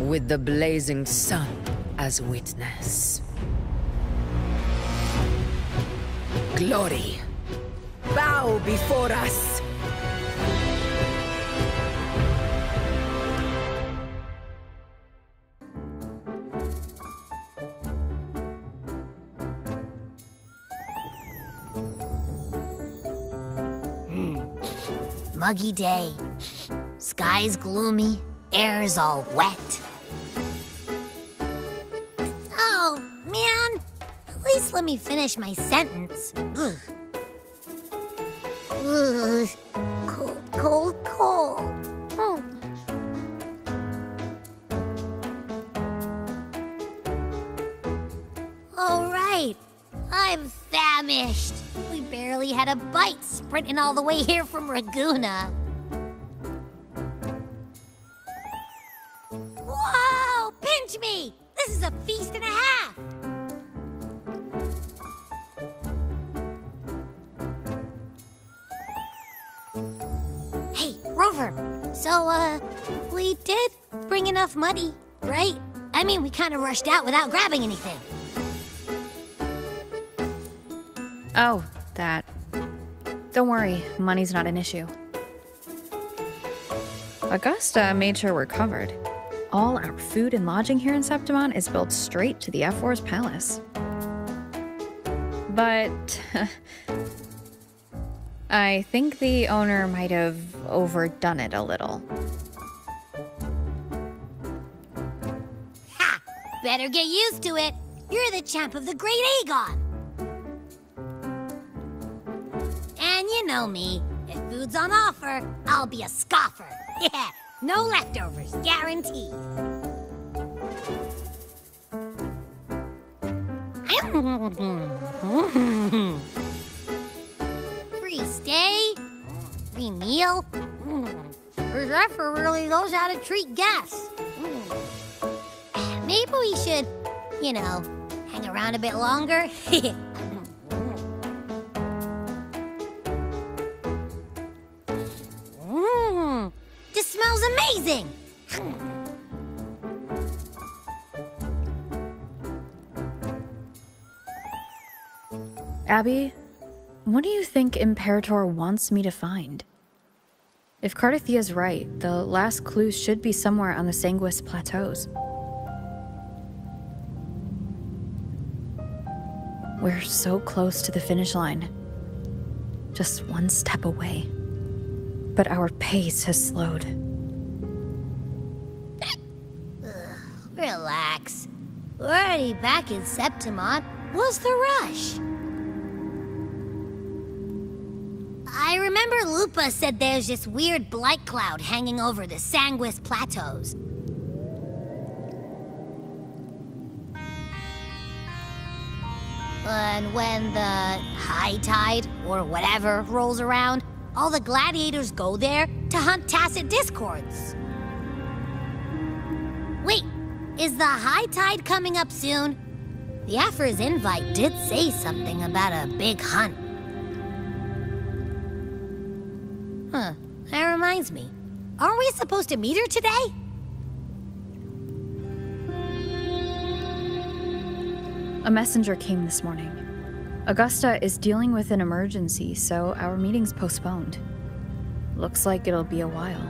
with the blazing sun as witness. Glory, bow before us! Muggy day. Sky's gloomy, air's all wet. Oh, man! At least let me finish my sentence. Ugh. Ugh. Cold, cold, cold. Oh. All right, I'm famished. We barely had a bite sprinting all the way here from Ragusa. Whoa! Pinch me! This is a feast and a half! Hey, Rover. So, we did bring enough money, right? I mean, we kind of rushed out without grabbing anything. Oh, that. Don't worry, money's not an issue. Augusta made sure we're covered. All our food and lodging here in Septimon is billed straight to the F4's palace. But I think the owner might have overdone it a little. Ha! Better get used to it. You're the champ of the Great Aegon. And you know me. If food's on offer, I'll be a scoffer. Yeah, no leftovers, guaranteed. Free stay? Free meal? This effer really knows how to treat guests. Maybe we should, you know, hang around a bit longer. This smells amazing! Abby, what do you think Imperator wants me to find? If Cardathia's right, the last clues should be somewhere on the Sanguis Plateaus. We're so close to the finish line. Just one step away. But our pace has slowed. Relax. We're already back in Septimon. What's the rush? I remember Lupa said there's this weird blight cloud hanging over the Sanguis Plateaus. And when the high tide, or whatever, rolls around, all the gladiators go there to hunt Tacet Discords. Wait, is the high tide coming up soon? The Aphra's invite did say something about a big hunt. Huh, that reminds me. Aren't we supposed to meet her today? A messenger came this morning. Augusta is dealing with an emergency, so our meeting's postponed. Looks like it'll be a while.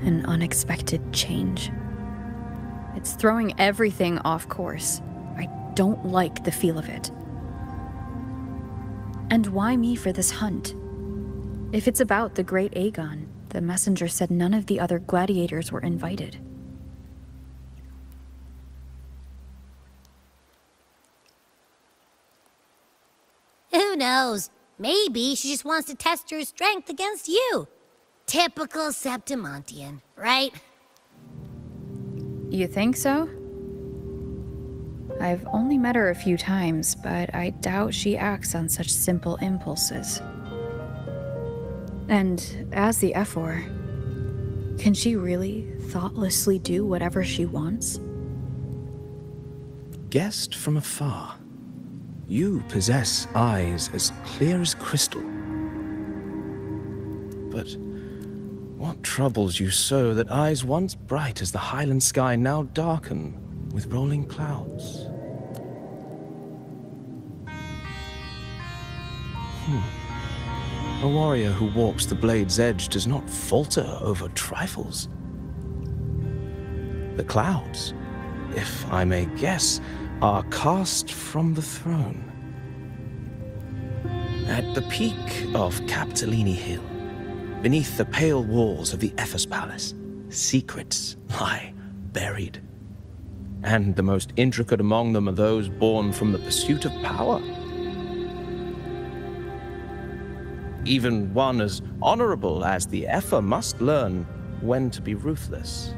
An unexpected change. It's throwing everything off course. I don't like the feel of it. And why me for this hunt? If it's about the Great Aegon, the messenger said none of the other gladiators were invited. Who knows? Maybe she just wants to test her strength against you. Typical Septimontian, right? You think so? I've only met her a few times, but I doubt she acts on such simple impulses. And as the F4, can she really thoughtlessly do whatever she wants? Guessed from afar, you possess eyes as clear as crystal. But What troubles you so that eyes once bright as the highland sky now darken with rolling clouds? A warrior who walks the blade's edge does not falter over trifles. The clouds, if I may guess, are cast from the throne. At the peak of Capitolini Hill, beneath the pale walls of the Ephes Palace, secrets lie buried. And the most intricate among them are those born from the pursuit of power. Even one as honorable as the Epher must learn when to be ruthless.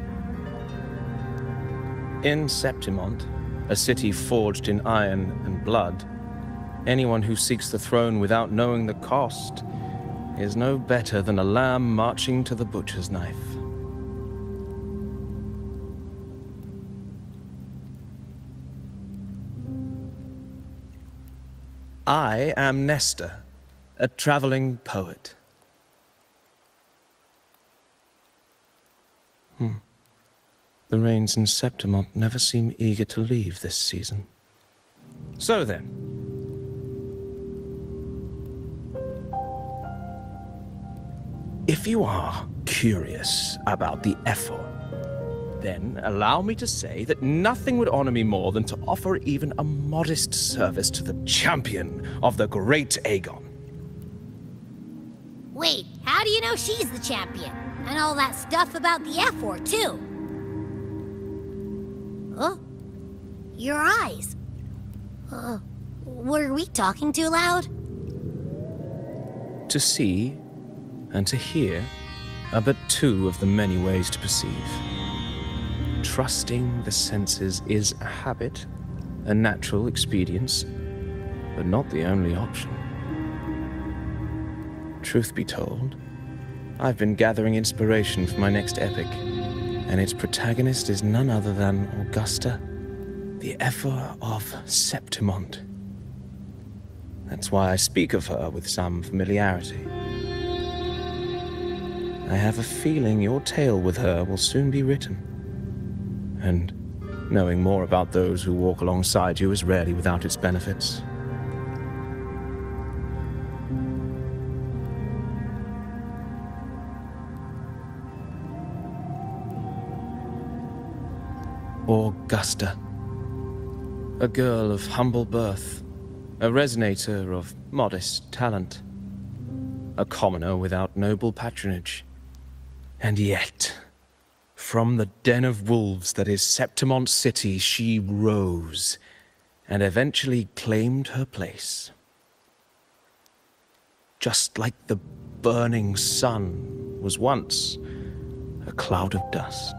In Septimont, a city forged in iron and blood, anyone who seeks the throne without knowing the cost is no better than a lamb marching to the butcher's knife. I am Nestor, a traveling poet. The rains in Septimont never seem eager to leave this season. So then, if you are curious about the Epher, then allow me to say that nothing would honor me more than to offer even a modest service to the champion of the great Aegon. Wait, how do you know she's the champion? And all that stuff about the F-War, too? Huh? Your eyes. Were we talking too loud? To see and to hear are but two of the many ways to perceive. Trusting the senses is a habit, a natural expedience, but not the only option. Truth be told, I've been gathering inspiration for my next epic, and its protagonist is none other than Augusta, the Epher of Septimont. That's why I speak of her with some familiarity. I have a feeling your tale with her will soon be written. And knowing more about those who walk alongside you is rarely without its benefits. Augusta, a girl of humble birth, a resonator of modest talent, a commoner without noble patronage. And yet, from the den of wolves that is Septimont City, she rose and eventually claimed her place. Just like the burning sun was once a cloud of dust.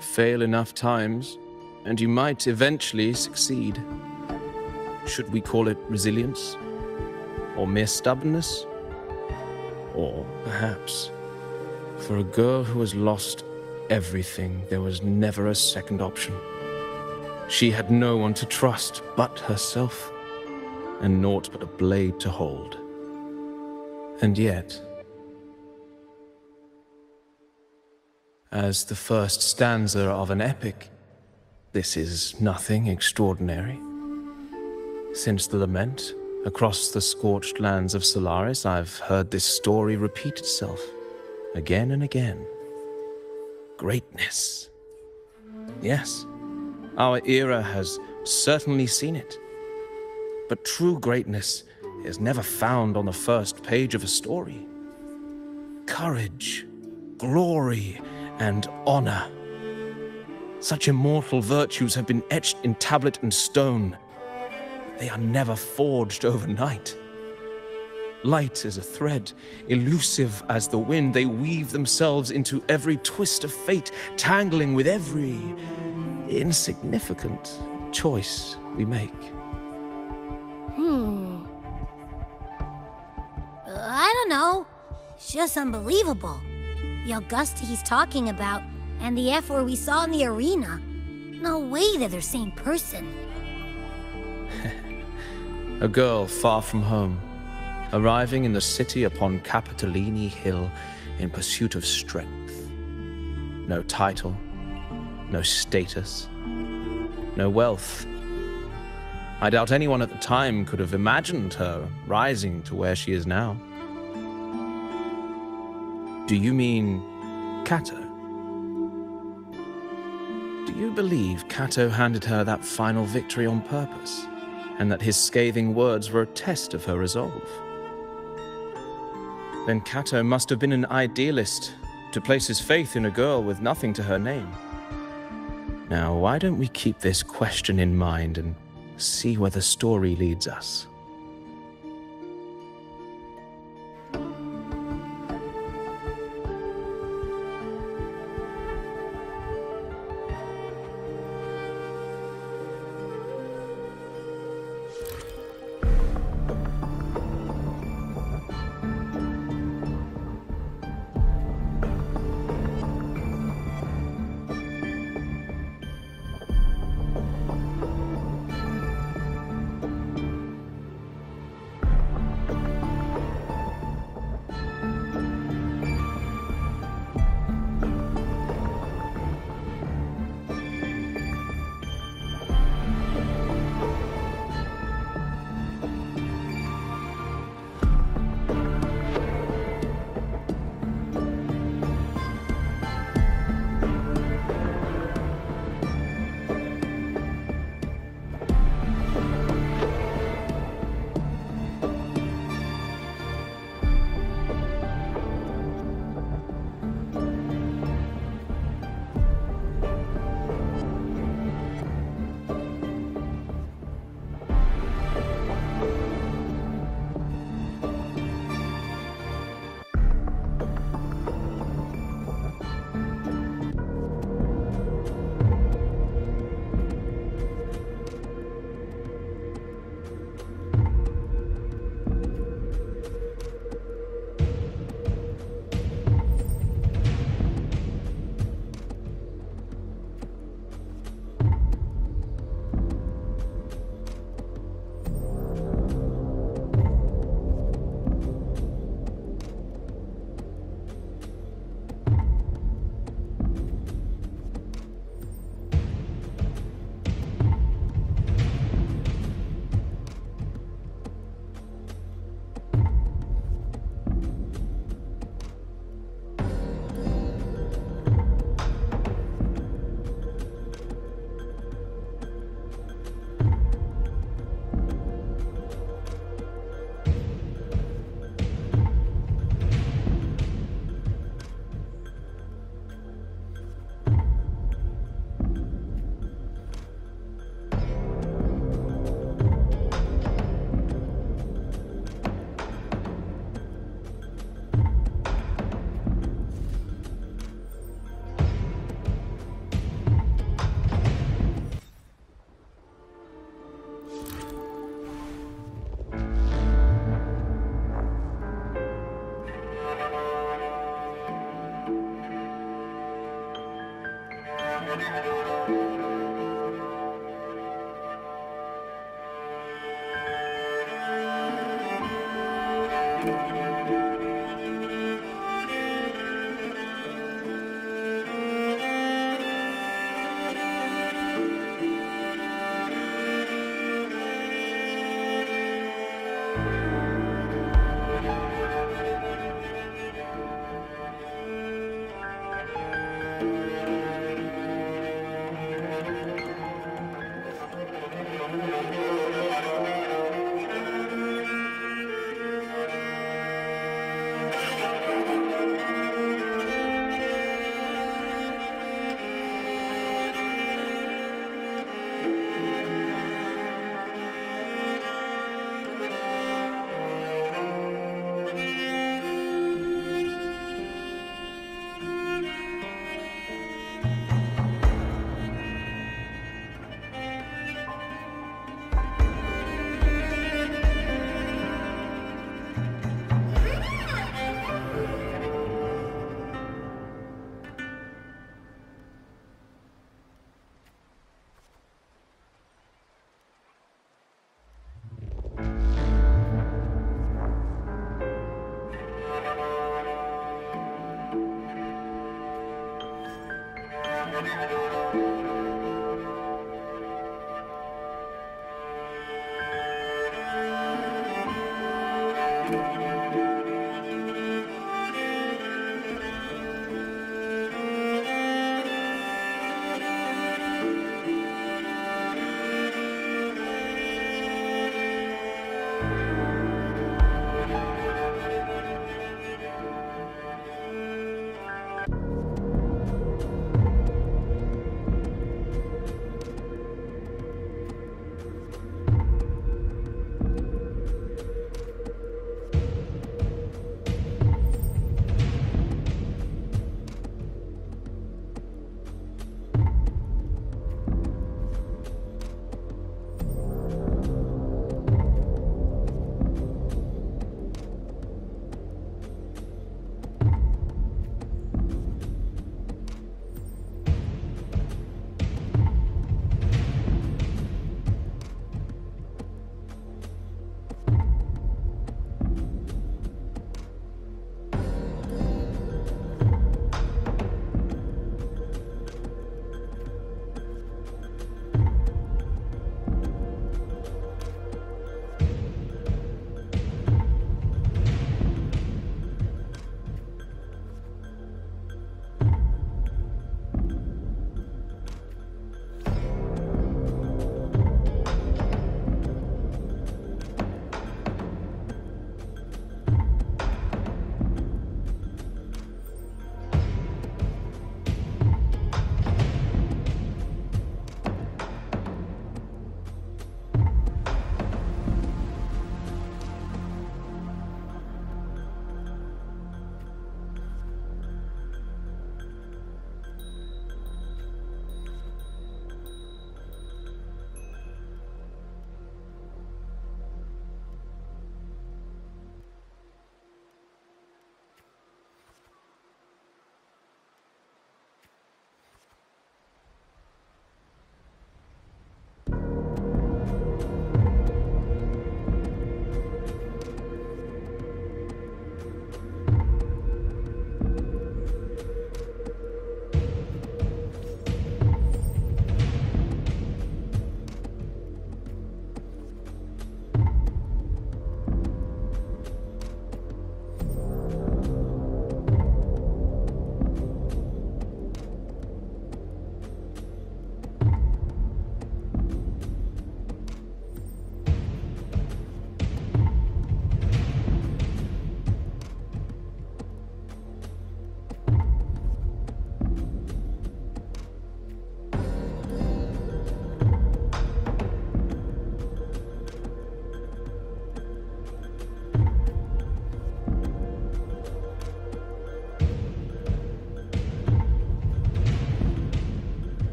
Fail enough times, and you might eventually succeed. Should we call it resilience? Or mere stubbornness? Or perhaps, for a girl who has lost everything, there was never a second option. She had no one to trust but herself, and naught but a blade to hold. And yet, as the first stanza of an epic, this is nothing extraordinary. Since the lament, across the scorched lands of Solaris, I've heard this story repeat itself, again and again. Greatness. Yes, our era has certainly seen it. But true greatness is never found on the first page of a story. Courage, glory, and honor. Such immortal virtues have been etched in tablet and stone. They are never forged overnight. Light as a thread, elusive as the wind, they weave themselves into every twist of fate, tangling with every insignificant choice we make. I don't know. It's just unbelievable. The Augusta he's talking about, and the Ephor we saw in the arena. No way they're the same person. A girl far from home, arriving in the city upon Capitolini Hill in pursuit of strength. No title, no status, no wealth. I doubt anyone at the time could have imagined her rising to where she is now. Do you mean Cato? Do you believe Cato handed her that final victory on purpose, and that his scathing words were a test of her resolve? Then Cato must have been an idealist, to place his faith in a girl with nothing to her name. Now, why don't we keep this question in mind and see where the story leads us?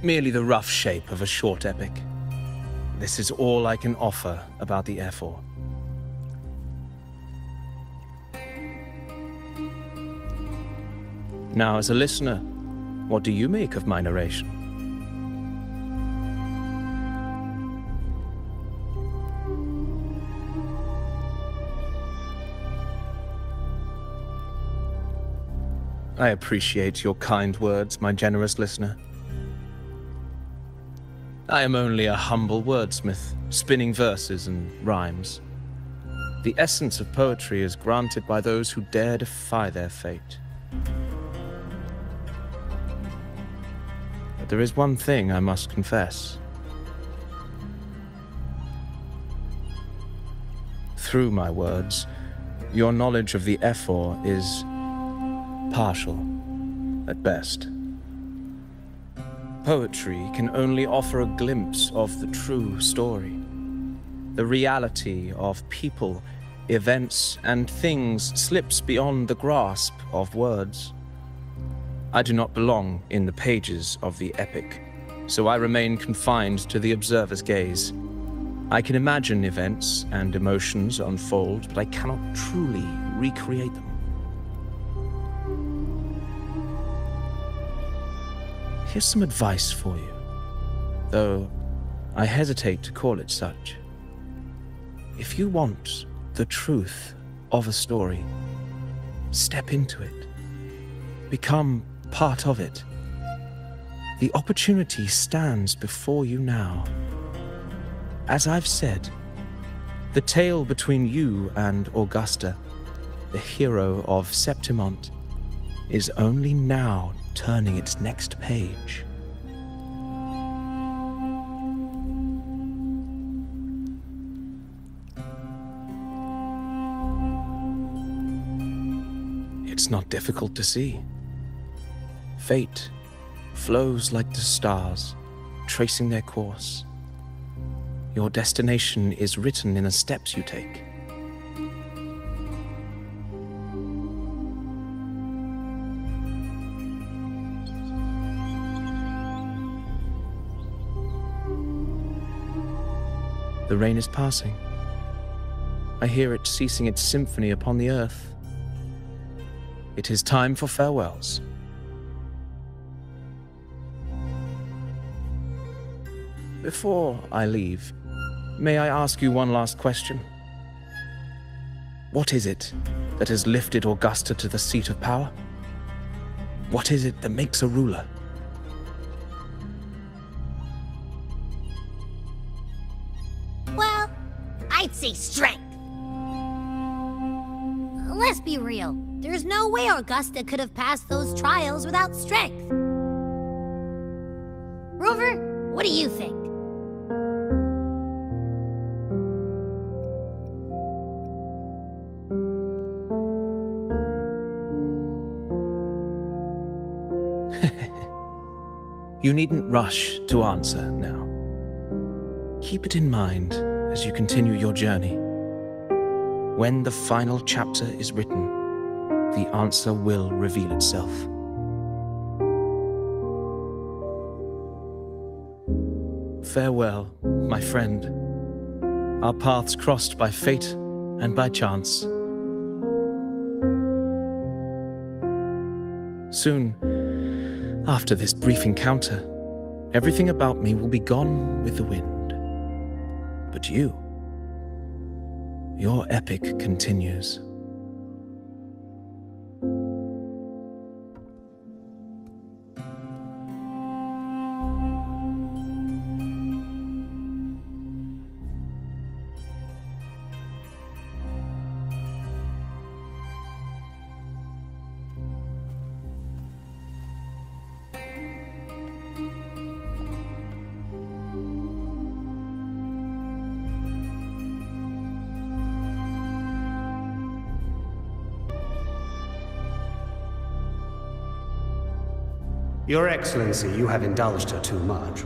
merely the rough shape of a short epic. This is all I can offer about the Ephor. Now, as a listener, what do you make of my narration? I appreciate your kind words, my generous listener. I am only a humble wordsmith, spinning verses and rhymes. The essence of poetry is granted by those who dare defy their fate. But there is one thing I must confess. Through my words, your knowledge of the Ephor is partial, at best. Poetry can only offer a glimpse of the true story, the reality of people, events, and things slips beyond the grasp of words. I do not belong in the pages of the epic, so I remain confined to the observer's gaze. I can imagine events and emotions unfold, but I cannot truly recreate them. Here's some advice for you, though I hesitate to call it such. If you want the truth of a story, step into it. Become part of it. The opportunity stands before you now. As I've said, the tale between you and Augusta, the hero of Septimont, is only now turning its next page. It's not difficult to see. Fate flows like the stars, tracing their course. Your destination is written in the steps you take. The rain is passing. I hear it ceasing its symphony upon the earth. It is time for farewells. Before I leave, may I ask you one last question? What is it that has lifted Augusta to the seat of power? What is it that makes a ruler? Well, I'd say strength. Let's be real. There's no way Augusta could have passed those trials without strength. Rover, what do you think? You needn't rush to answer now. Keep it in mind as you continue your journey. When the final chapter is written, the answer will reveal itself. Farewell, my friend. Our paths crossed by fate and by chance. Soon, after this brief encounter, everything about me will be gone with the wind. But you, your epic continues. Your Excellency, you have indulged her too much.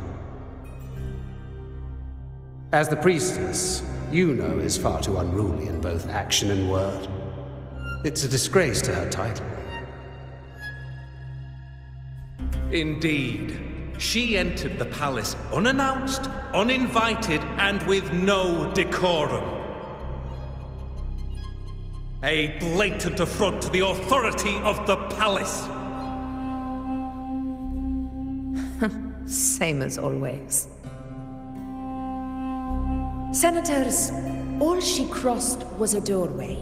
As the priestess, Yuno is far too unruly in both action and word. It's a disgrace to her title. Indeed. She entered the palace unannounced, uninvited, and with no decorum. A blatant affront to the authority of the palace. Same as always. Senators, all she crossed was a doorway.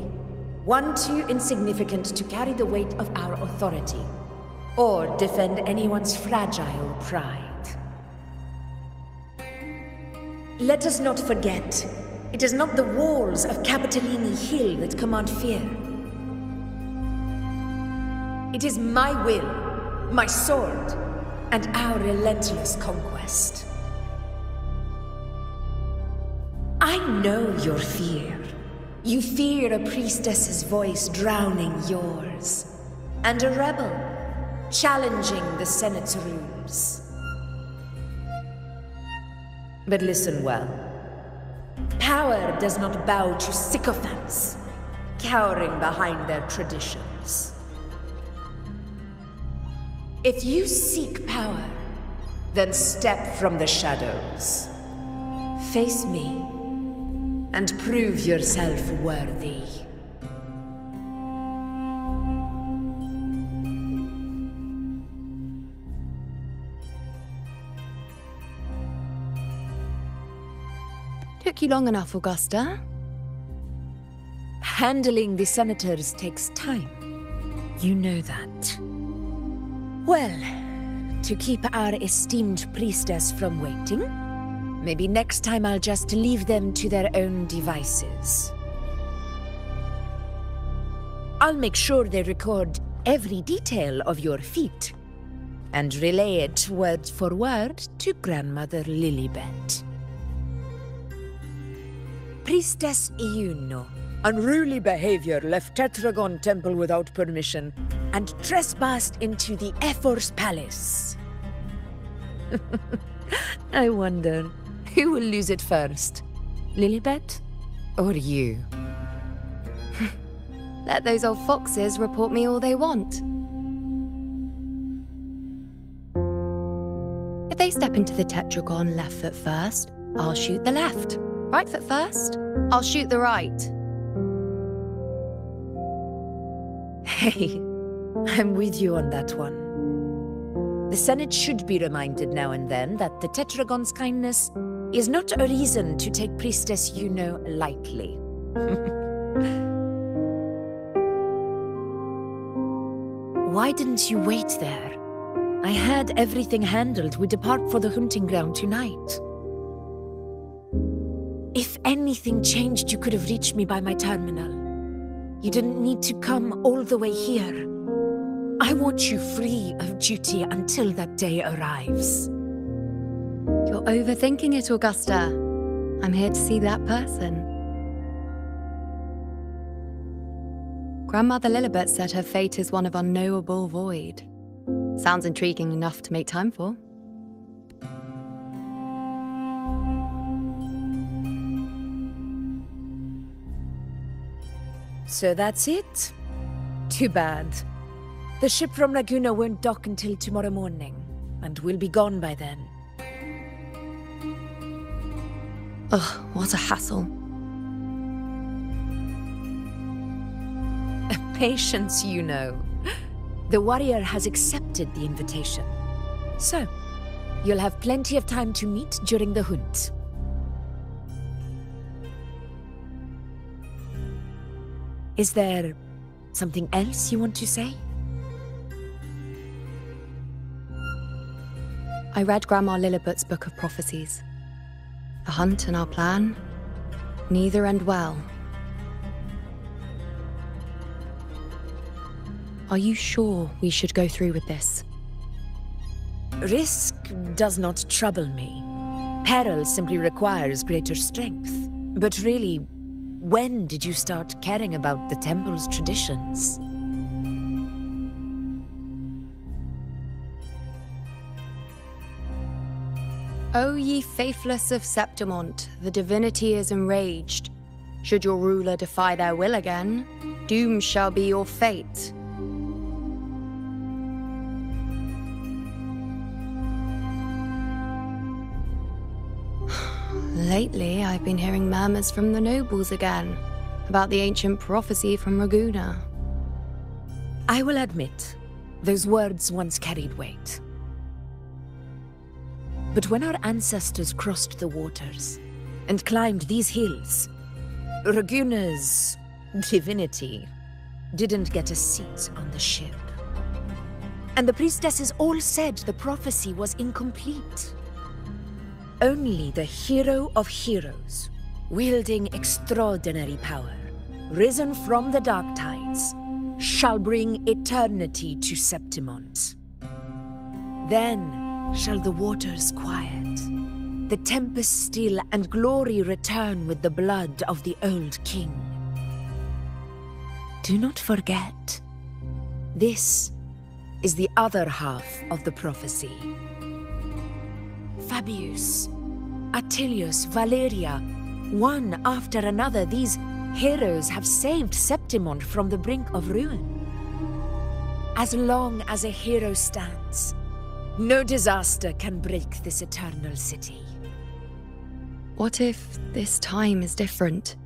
One too insignificant to carry the weight of our authority, or defend anyone's fragile pride. Let us not forget, it is not the walls of Capitolini Hill that command fear. It is my will, my sword, and our relentless conquest. I know your fear. You fear a priestess's voice drowning yours, and a rebel challenging the Senate's rules. But listen well. Power does not bow to sycophants, cowering behind their traditions. If you seek power, then step from the shadows. Face me, and prove yourself worthy. Took you long enough, Augusta. Handling the senators takes time. You know that. Well, to keep our esteemed priestess from waiting, maybe next time I'll just leave them to their own devices. I'll make sure they record every detail of your feat, and relay it word for word to Grandmother Lilibet. Priestess Iuno. Unruly behavior left Tetragon Temple without permission, and trespassed into the Ephor's palace. I wonder, who will lose it first? Lilibet? Or you? Let those old foxes report me all they want. If they step into the Tetragon left foot first, I'll shoot the left. Right foot first, I'll shoot the right. Hey, I'm with you on that one. The Senate should be reminded now and then that the Tetragon's kindness is not a reason to take Priestess Iuno lightly. Why didn't you wait there? I had everything handled. We depart for the hunting ground tonight. If anything changed, you could have reached me by my terminal. You didn't need to come all the way here. I want you free of duty until that day arrives. You're overthinking it, Augusta. I'm here to see that person. Grandmother Lilibet said her fate is one of unknowable void. Sounds intriguing enough to make time for. So that's it? Too bad. The ship from Laguna won't dock until tomorrow morning, and we'll be gone by then. Ugh, what a hassle. Patience, you know. The warrior has accepted the invitation. So, you'll have plenty of time to meet during the hunt. Is there something else you want to say? I read Grandma Lilibet's Book of Prophecies. The hunt and our plan, neither end well. Are you sure we should go through with this? Risk does not trouble me. Peril simply requires greater strength. But really, when did you start caring about the temple's traditions? O ye faithless of Septimont, the divinity is enraged. Should your ruler defy their will again, doom shall be your fate. Lately, I've been hearing murmurs from the nobles again about the ancient prophecy from Raguna. I will admit, those words once carried weight. But when our ancestors crossed the waters and climbed these hills, Raguna's divinity didn't get a seat on the ship. And the priestesses all said the prophecy was incomplete. Only the hero of heroes, wielding extraordinary power, risen from the dark tides, shall bring eternity to Septimont. Then shall the waters quiet, the tempest still, and glory return with the blood of the old king. Do not forget, this is the other half of the prophecy. Fabius, Attilius, Valeria, one after another, these heroes have saved Septimont from the brink of ruin. As long as a hero stands, no disaster can break this eternal city. What if this time is different?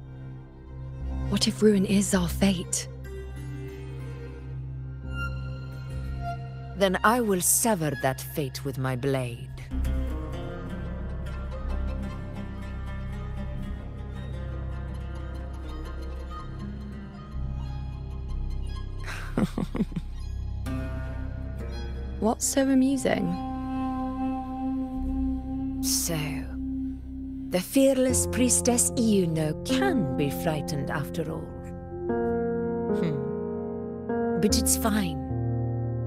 What if ruin is our fate? Then I will sever that fate with my blade. What's so amusing? So, the fearless priestess Iuno can be frightened after all. But it's fine.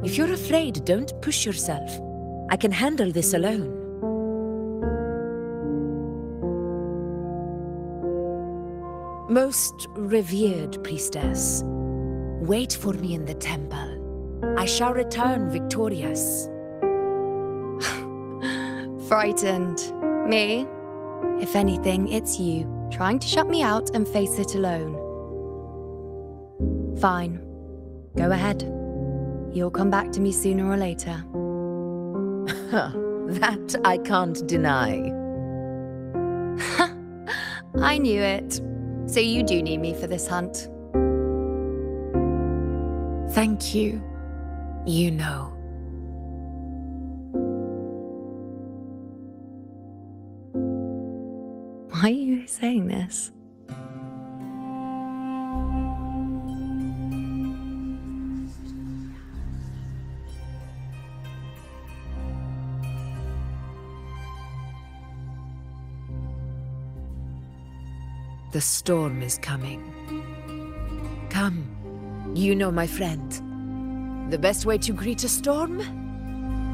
If you're afraid, don't push yourself. I can handle this alone. Most revered priestess, wait for me in the temple. I shall return victorious. Frightened. Me? If anything, it's you, trying to shut me out and face it alone. Fine. Go ahead. You'll come back to me sooner or later. That I can't deny. I knew it. So you do need me for this hunt. Thank you. You know. Why are you saying this? The storm is coming. Come, you know my friend. The best way to greet a storm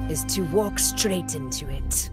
is to walk straight into it.